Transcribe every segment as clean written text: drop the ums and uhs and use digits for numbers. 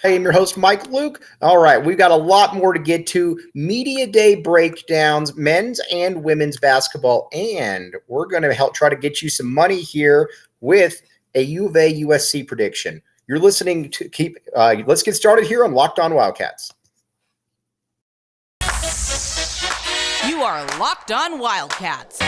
Hey, I'm your host, Mike Luke. All right, we've got a lot more to get to. Media Day breakdowns, men's and women's basketball, and we're going to help try to get you some money here with a U of A USC prediction. You're listening to let's get started here on Locked On Wildcats. You are Locked On Wildcats,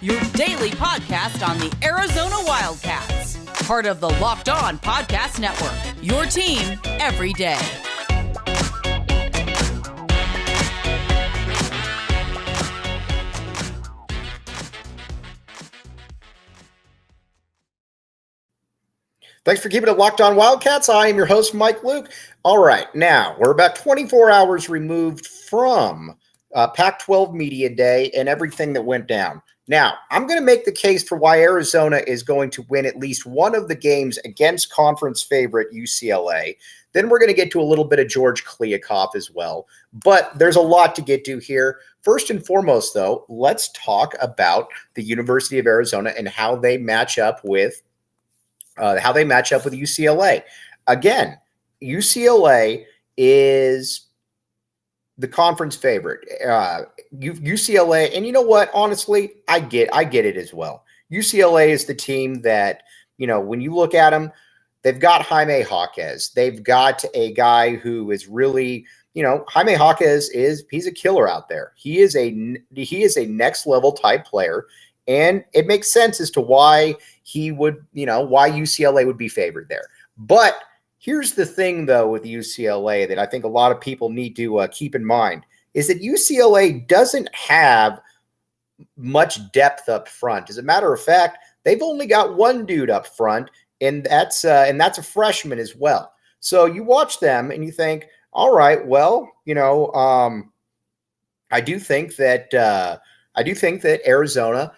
your daily podcast on the Arizona Wildcats. Part of the Locked On Podcast Network, your team every day. Thanks for keeping it Locked On Wildcats. I am your host, Mike Luke. All right, now we're about 24 hours removed from Pac-12 Media Day and everything that went down. Now, I'm going to make the case for why Arizona is going to win at least one of the games against conference favorite UCLA. Then we're going to get to a little bit of George Kliavkoff as well. But there's a lot to get to here. First and foremost, though, let's talk about the University of Arizona and how they match up with UCLA. Again, UCLA is the conference favorite. UCLA, and you know what? Honestly, I get it as well. UCLA is the team that, when you look at them, they've got Jaime Jaquez. They've got a guy who is really, Jaime Jaquez he's a killer out there. He is a next level type player, and it makes sense as to why he would, why UCLA would be favored there. But here's the thing, though, with UCLA that I think a lot of people need to keep in mind is that UCLA doesn't have much depth up front. As a matter of fact, they've only got one dude up front, and that's a freshman as well. So you watch them and you think, all right, well, I do think that Arizona.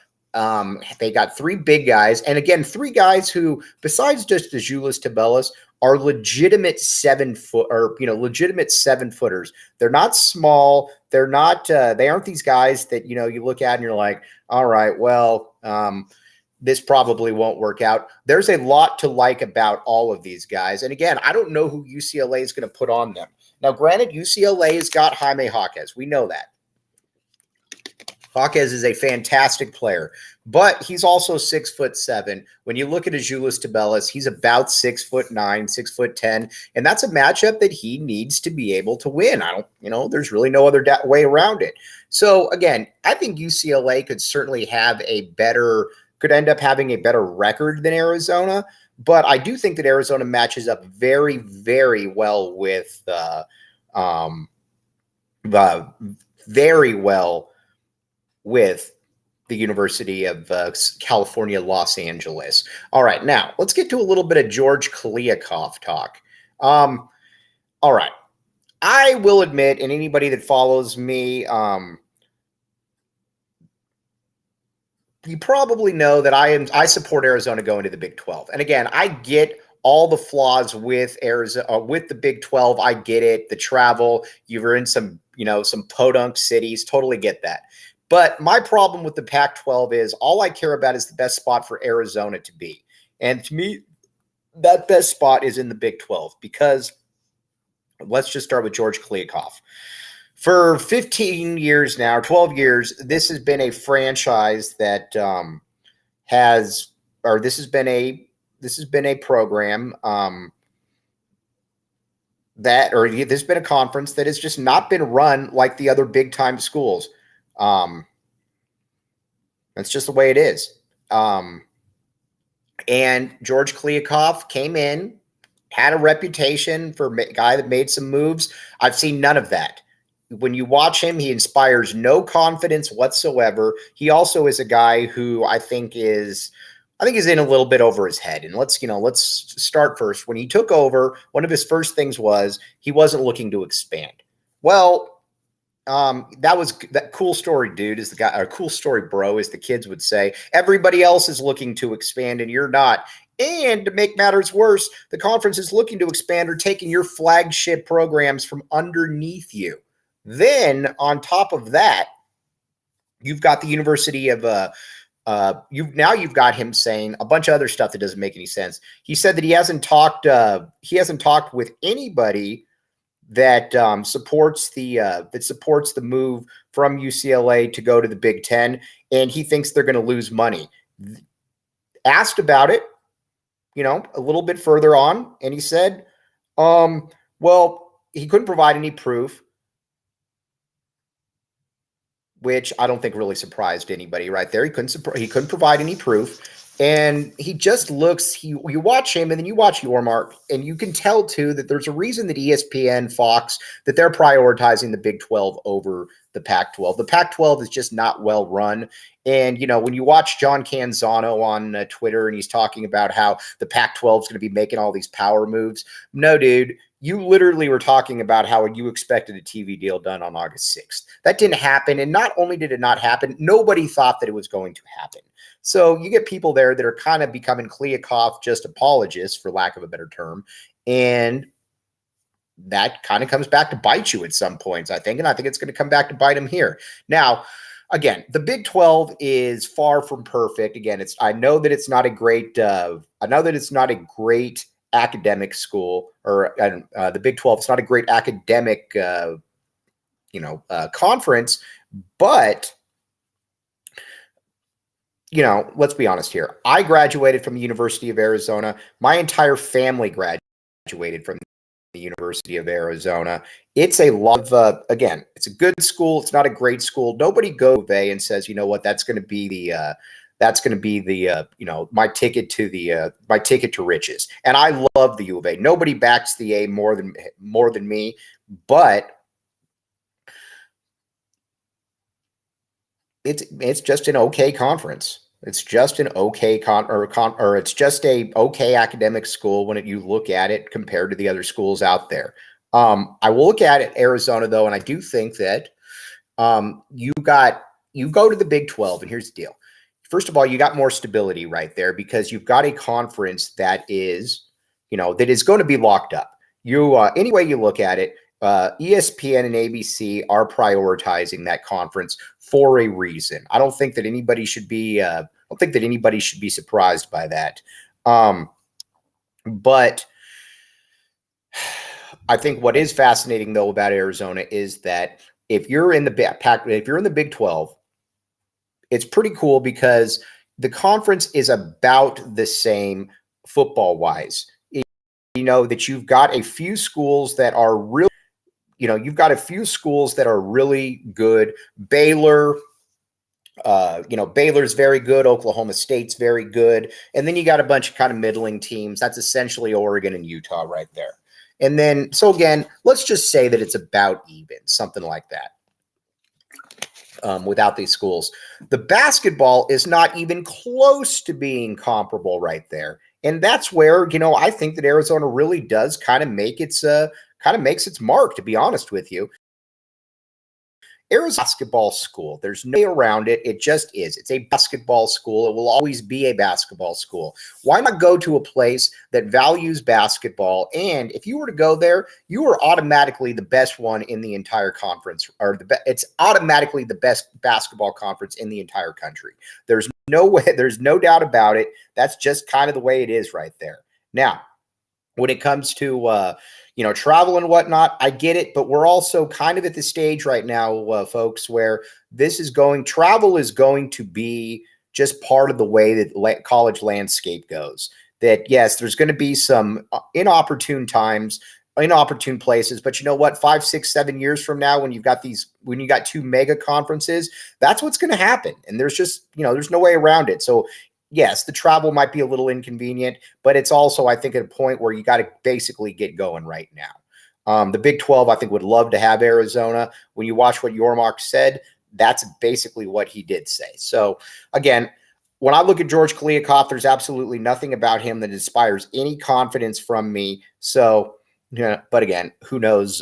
They got three big guys, and again, three guys who, besides just the Julius Tabellas, are legitimate 7-footers. They're not small. They're not. They aren't these guys that you look at and you're like, all right, well, this probably won't work out. There's a lot to like about all of these guys, and again, I don't know who UCLA is going to put on them. Now, granted, UCLA has got Jaime Jaquez. We know that. Jaquez is a fantastic player, but he's also 6'7". When you look at Julius Tabellas, he's about 6'9", 6'10", and that's a matchup that he needs to be able to win. There's really no other way around it. So again, I think UCLA could certainly could end up having a better record than Arizona, but I do think that Arizona matches up very, very well with with the University of California, Los Angeles. All right, now let's get to a little bit of George Kliavkoff talk. All right, I will admit, and anybody that follows me, you probably know that I support Arizona going to the Big 12. And again, I get all the flaws with Arizona, with the Big 12. I get it. The travel, you were in some podunk cities. Totally get that. But my problem with the Pac-12 is all I care about is the best spot for Arizona to be. And to me, that best spot is in the Big 12 because let's just start with George Kliavkoff. For 15 years now, 12 years, this has been a franchise that this has been a program there's been a conference that has just not been run like the other big time schools. That's just the way it is. And George Kliavkoff came in, had a reputation for a guy that made some moves. I've seen none of that. When you watch him, he inspires no confidence whatsoever. He also is a guy who I think is in a little bit over his head. And let's start first. When he took over, one of his first things was he wasn't looking to expand. Well, that cool story, dude, is the guy, or cool story, bro, as the kids would say. Everybody else is looking to expand and you're not. And to make matters worse, the conference is looking to expand or taking your flagship programs from underneath you. Then on top of that, you've got the University of You've got him saying a bunch of other stuff that doesn't make any sense. He said that he hasn't talked with anybody that supports the move from UCLA to go to the Big Ten, and he thinks they're going to lose money. Asked about it, a little bit further on, and he said, well, he couldn't provide any proof, which I don't think really surprised anybody right there. He couldn't provide any proof. And he just looks, you watch him and then you watch Yormark, and you can tell too that there's a reason that ESPN, Fox, that they're prioritizing the Big 12 over the Pac-12. The Pac-12 is just not well run. And, when you watch John Canzano on Twitter and he's talking about how the Pac-12 is going to be making all these power moves. No, dude, you literally were talking about how you expected a TV deal done on August 6th. That didn't happen. And not only did it not happen, nobody thought that it was going to happen. So you get people there that are kind of becoming Kliavkoff just apologists, for lack of a better term. And that kind of comes back to bite you at some points, I think. And I think it's going to come back to bite him here. Now, again, the Big 12 is far from perfect. Again, I know that it's not a great academic school, or the Big 12. It's not a great academic, conference, but let's be honest here. I graduated from the University of Arizona. My entire family graduated from the University of Arizona. It's a lot of, again, it's a good school. It's not a great school. Nobody goes and says, you know what, that's going to be the my ticket to riches. And I love the U of A. Nobody backs the A more than me, but it's just an okay conference. It's just an okay it's just a okay academic school when you look at it compared to the other schools out there. I will look at it, Arizona, though, and I do think that you go to the Big 12, and here's the deal. First of all, you got more stability right there because you've got a conference that is going to be locked up. Any way you look at it, ESPN and ABC are prioritizing that conference for a reason. I don't think that anybody should be surprised by that. But I think what is fascinating though about Arizona is that if you're in the Big 12, it's pretty cool because the conference is about the same football wise. That you've got a few schools that are really good. Baylor, Baylor's very good. Oklahoma State's very good. And then you got a bunch of kind of middling teams. That's essentially Oregon and Utah right there. And then, so again, let's just say that it's about even, something like that. Without these schools, the basketball is not even close to being comparable right there. And that's where, I think that Arizona really does kind of makes its mark, to be honest with you. Arizona's a basketball school. There's no way around it. It just is. It's a basketball school. It will always be a basketball school. Why not go to a place that values basketball? And if you were to go there, you are automatically the best one in the entire conference, or it's automatically the best basketball conference in the entire country. There's no way. There's no doubt about it. That's just kind of the way it is right there. Now, when it comes to travel and whatnot, I get it, but we're also kind of at the stage right now, folks, where travel is going to be just part of the way that college landscape goes. That yes, there's going to be some inopportune times, inopportune places, but you know what? 5, 6, 7 years from now, when you got two mega conferences, that's what's going to happen. And there's just, there's no way around it. So yes, the travel might be a little inconvenient, but it's also, I think, at a point where you got to basically get going right now. The Big 12, I think, would love to have Arizona. When you watch what Yormark said, that's basically what he did say. So, again, when I look at George Kliavkoff, there's absolutely nothing about him that inspires any confidence from me. So, but again, who knows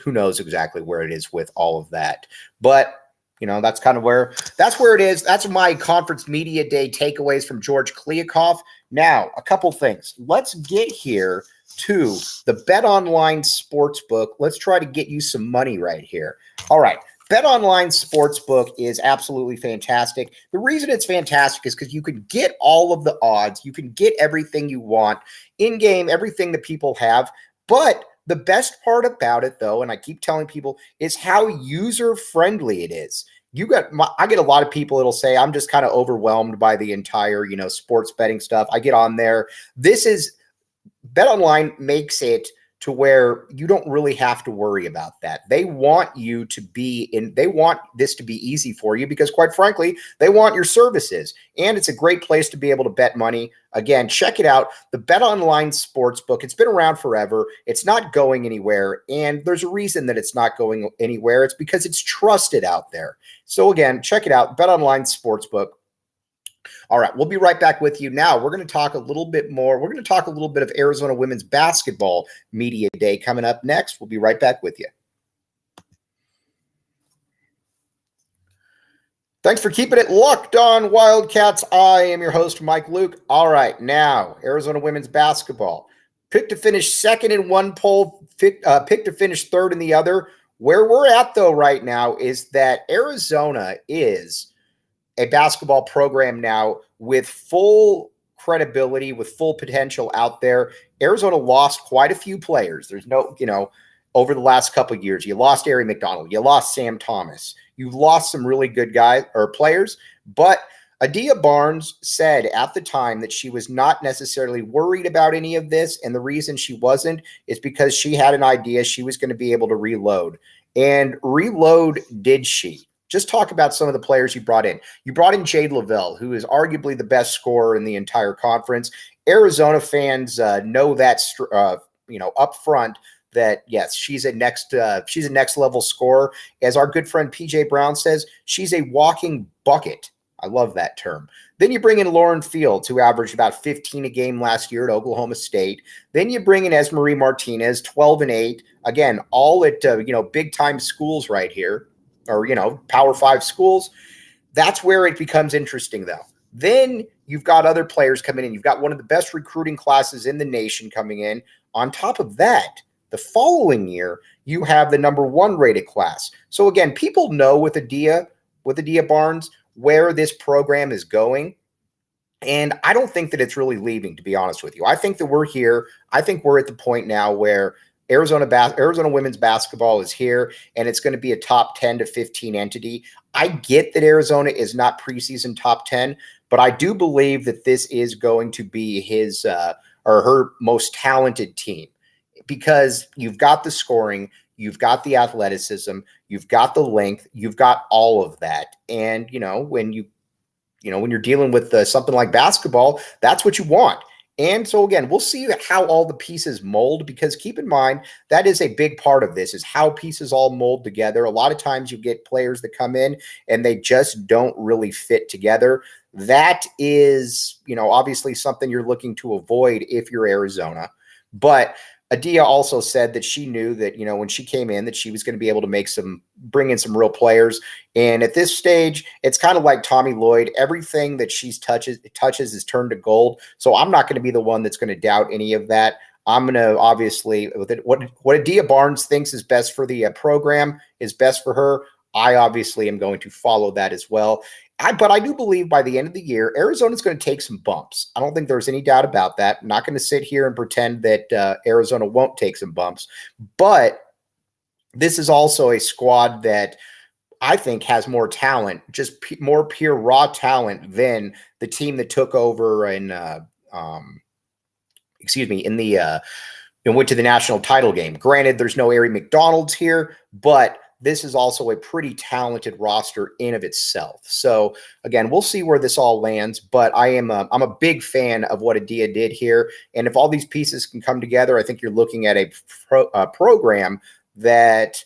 exactly where it is with all of that. But that's kind of where it is. That's my conference media day takeaways from George Kliavkoff. Now, a couple things. Let's get here to the BetOnline Sportsbook. Let's try to get you some money right here. All right. BetOnline Sportsbook is absolutely fantastic. The reason it's fantastic is because you can get all of the odds. You can get everything you want in-game, everything that people have. But the best part about it, though, and I keep telling people, is how user-friendly it is. I get a lot of people that'll say, I'm just kind of overwhelmed by the entire, sports betting stuff. I get on there. BetOnline makes it to where you don't really have to worry about that. They want they want this to be easy for you because, quite frankly, they want your services. And it's a great place to be able to bet money. Again, check it out. The BetOnline Sportsbook, it's been around forever. It's not going anywhere. And there's a reason that it's not going anywhere. It's because it's trusted out there. So again, check it out. BetOnline Sportsbook. All right, we'll be right back with you now. We're going to talk a little bit more. We're going to talk a little bit of Arizona women's basketball media day coming up next. We'll be right back with you. Thanks for keeping it locked on Wildcats. I am your host, Mike Luke. All right, now, Arizona women's basketball. Picked to finish second in one poll, picked to finish third in the other. Where we're at, though, right now is that Arizona is a basketball program now with full credibility, with full potential out there. Arizona lost quite a few players. There's over the last couple of years, you lost Ari McDonald, you lost Sam Thomas, you've lost some really good guys or players, but Adia Barnes said at the time that she was not necessarily worried about any of this, and the reason she wasn't is because she had an idea she was going to be able to reload. And reload did she. Just talk about some of the players you brought in. You brought in Jade Lavelle, who is arguably the best scorer in the entire conference. Arizona fans know that, up front that, yes, she's a next level scorer. As our good friend PJ Brown says, she's a walking bucket. I love that term. Then you bring in Lauren Fields, who averaged about 15 a game last year at Oklahoma State. Then you bring in Esmery Martinez, 12 and 8. Again, all at big time schools right here, or Power 5 schools. That's where it becomes interesting, though. Then you've got other players coming in. You've got one of the best recruiting classes in the nation coming in. On top of that, the following year, you have the number 1 rated class. So again, people know with Adia Barnes where this program is going. And I don't think that it's really leaving, to be honest with you. I think that we're here. I think we're at the point now where Arizona women's basketball is here, and it's going to be a top 10 to 15 entity. I get that Arizona is not preseason top 10, but I do believe that this is going to be his or her most talented team, because you've got the scoring, you've got the athleticism, you've got the length, you've got all of that. And when you're dealing with something like basketball, that's what you want. And so again, we'll see how all the pieces mold, because keep in mind, that is a big part of this, is how pieces all mold together. A lot of times you get players that come in and they just don't really fit together. That is, obviously something you're looking to avoid if you're Arizona. But Adia also said that she knew that, when she came in, that she was going to be able to bring in some real players. And at this stage, it's kind of like Tommy Lloyd. Everything that she touches is turned to gold. So I'm not going to be the one that's going to doubt any of that. I'm going to obviously, what Adia Barnes thinks is best for the program is best for her. I obviously am going to follow that as well. But I do believe by the end of the year, Arizona's going to take some bumps. I don't think there's any doubt about that. I'm not going to sit here and pretend that Arizona won't take some bumps. But this is also a squad that I think has more talent, just more pure raw talent than the team that took over and went to the national title game. Granted, there's no Ari McDonald's here, but this is also a pretty talented roster in of itself. So again, we'll see where this all lands, but I'm a big fan of what Adia did here. And if all these pieces can come together, I think you're looking at a program that,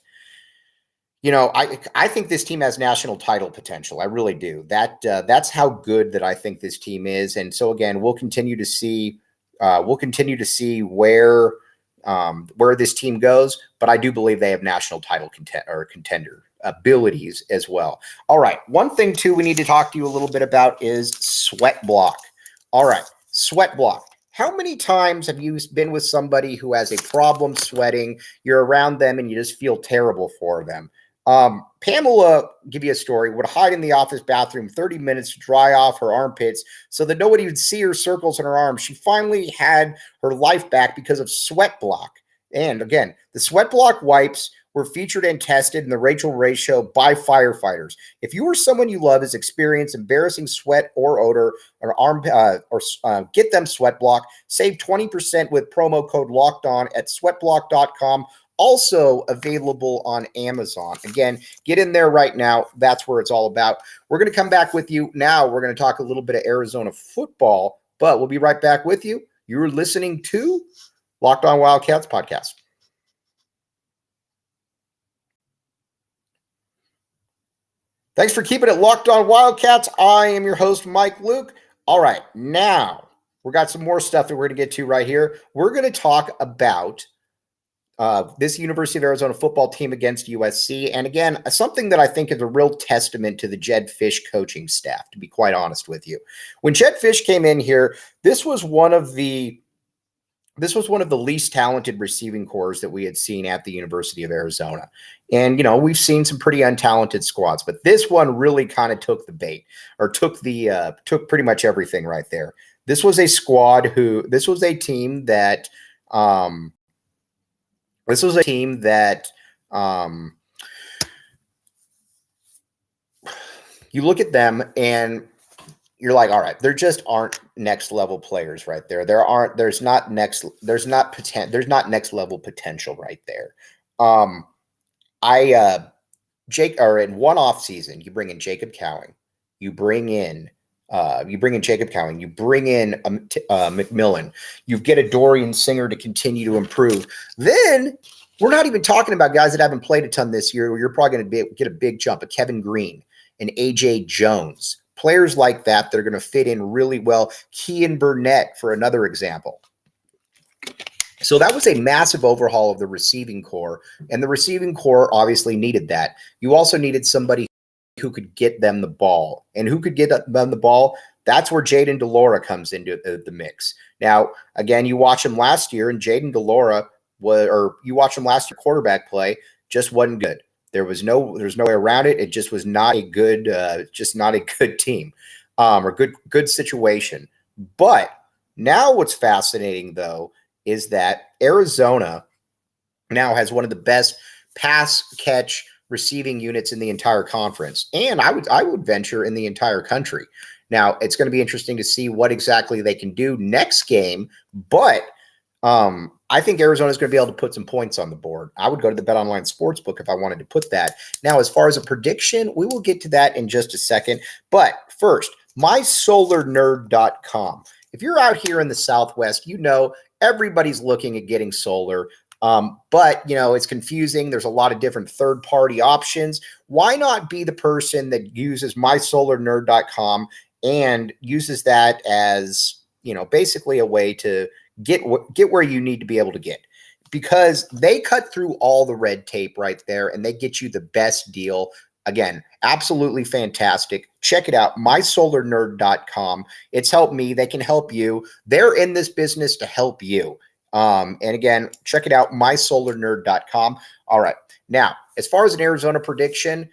I think this team has national title potential. I really do. That's how good that I think this team is. And so again, we'll continue to see where this team goes, but I do believe they have national title contender abilities as well. All right. One thing too, we need to talk to you a little bit about is SweatBlock. All right. SweatBlock. How many times have you been with somebody who has a problem sweating? You're around them and you just feel terrible for them. Pamela, give you a story, would hide in the office bathroom 30 minutes to dry off her armpits so that nobody would see her circles in her arms. She finally had her life back because of SweatBlock. And again, the SweatBlock wipes were featured and tested in the Rachel Ray show by firefighters. If you or someone you love has experienced embarrassing sweat or odor or get them SweatBlock. Save 20% with promo code LOCKEDON at sweatblock.com. Also available on Amazon. Again, get in there right now. That's where it's all about. We're going to come back with you now. We're going to talk a little bit of Arizona football, but we'll be right back with you. You're listening to Locked On Wildcats podcast. Thanks for keeping it locked on Wildcats. I am your host, Mike Luke. All right, now we got some more stuff that we're going to get to right here. We're going to talk about this University of Arizona football team against USC. And again, something that I think is a real testament to the Jedd Fisch coaching staff, to be quite honest with you. When Jedd Fisch came in here, this was one of the least talented receiving corps that we had seen at the University of Arizona. And, you know, we've seen some pretty untalented squads, but this one really kind of took the bait, or took pretty much everything right there. This was a team that you look at them and you're like, all right, there just aren't next level players right there. There's not next level potential right there. In one off season, you bring in Jacob Cowing, you bring in McMillan, you get a Dorian Singer to continue to improve. Then we're not even talking about guys that haven't played a ton this year. You're probably going to get a big jump, a Kevin Green, an AJ Jones. Players like that are going to fit in really well. Kean Burnett, for another example. So that was a massive overhaul of the receiving corps, and the receiving corps obviously needed that. You also needed somebody who could get them the ball. And who could get them the ball? That's where Jaden DeLora comes into the mix. Now, again, you watch him last year, and Jaden DeLora quarterback play just wasn't good. There's no way around it. It just was not a good, team, or good situation. But now what's fascinating though is that Arizona now has one of the best pass catch receiving units in the entire conference, and I would venture in the entire country. Now it's going to be interesting to see what exactly they can do next game, but I think Arizona is going to be able to put some points on the board. I would go to the BetOnline Sportsbook if I wanted to put that. Now, as far as a prediction, we will get to that in just a second. But first, mysolarnerd.com. If you're out here in the Southwest, you know everybody's looking at getting solar. But, you know, it's confusing. There's a lot of different third-party options. Why not be the person that uses mysolarnerd.com and uses that as, you know, basically a way to get where you need to be able to get, because they cut through all the red tape right there and they get you the best deal. Again, absolutely fantastic. Check it out, mysolarnerd.com. It's helped me. They can help you. They're in this business to help you. And again, check it out, mysolarnerd.com. All right. Now, as far as an Arizona prediction,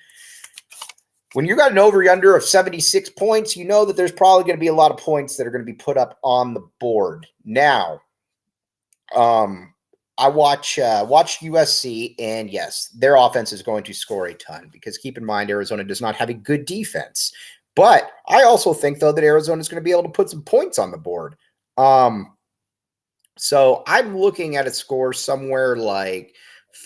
when you got an over-under of 76 points, you know that there's probably going to be a lot of points that are going to be put up on the board. Now, I watch USC, and yes, their offense is going to score a ton, because keep in mind, Arizona does not have a good defense. But I also think, though, that Arizona is going to be able to put some points on the board. So I'm looking at a score somewhere like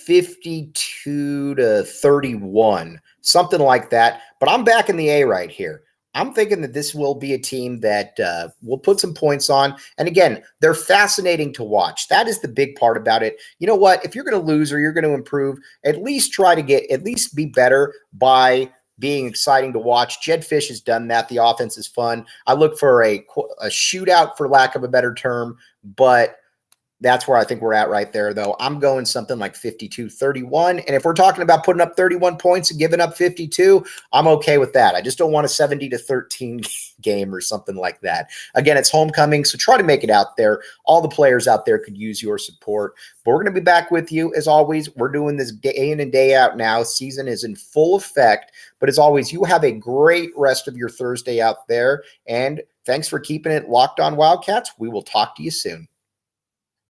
52-31, something like that. But I'm backing the A right here. I'm thinking that this will be a team that will put some points on. And again, they're fascinating to watch. That is the big part about it. You know what? If you're going to lose or you're going to improve, at least be better by being exciting to watch. Jedd Fisch has done that. The offense is fun. I look for a shootout, for lack of a better term, but That's where I think we're at right there, though. I'm going something like 52-31. And if we're talking about putting up 31 points and giving up 52, I'm okay with that. I just don't want a 70-13 game or something like that. Again, it's homecoming, so try to make it out there. All the players out there could use your support. But we're going to be back with you. As always, we're doing this day in and day out now. Season is in full effect. But as always, you have a great rest of your Thursday out there. And thanks for keeping it locked on Wildcats. We will talk to you soon.